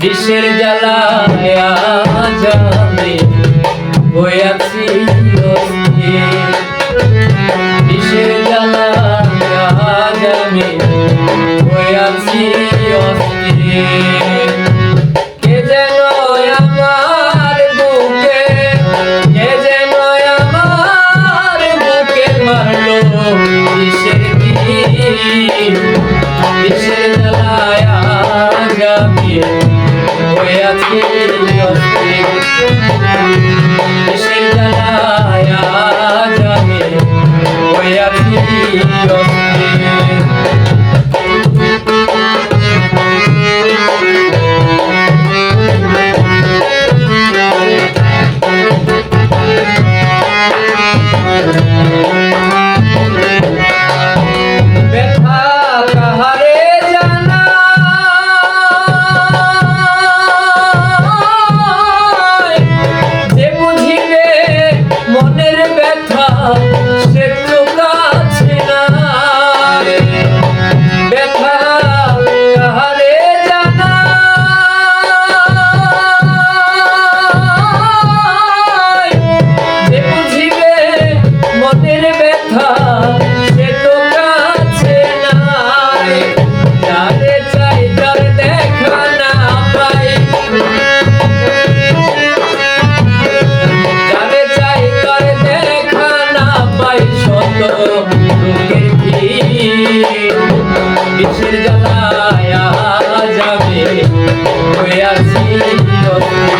বিষের জ্বালায় আজ আমি হইয়াছি অস্থির। বিষের জ্বালায় আজ আমি হইয়াছি অস্থির। কে যেন আমার বুকে, কে যেন আমার বুকে মারলো বিষের তীর। বিষের জ্বালায় আজ আমি হইয়াছি অস্থির। বিষের জ্বালায় আজ আমি হইয়াছি অস্থির। বিষের জ্বালায় আজ আমি হইয়াছি অস্থির।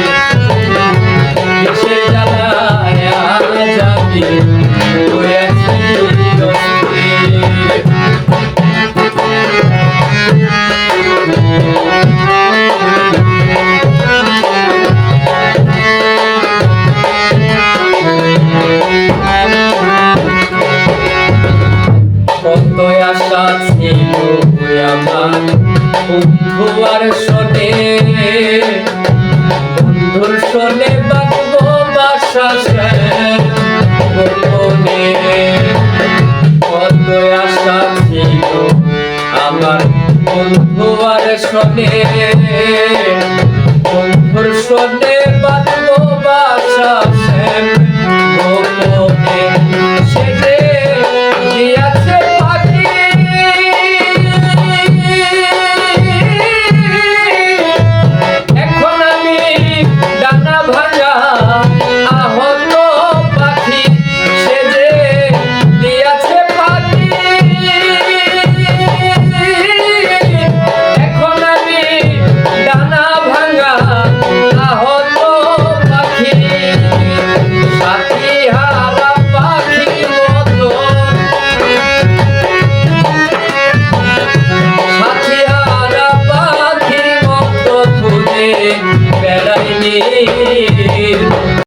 বিষের জ্বালায় আজ আমি হইয়াছি অস্থির। কত আশা ছিল আমার বন্ধু আর শোনে, বন্ধুর শোনে বাঁধবো বাসা গোপনে। কত আশা ছিল আমার বন্ধু আর শোনে, বন্ধুর শোনে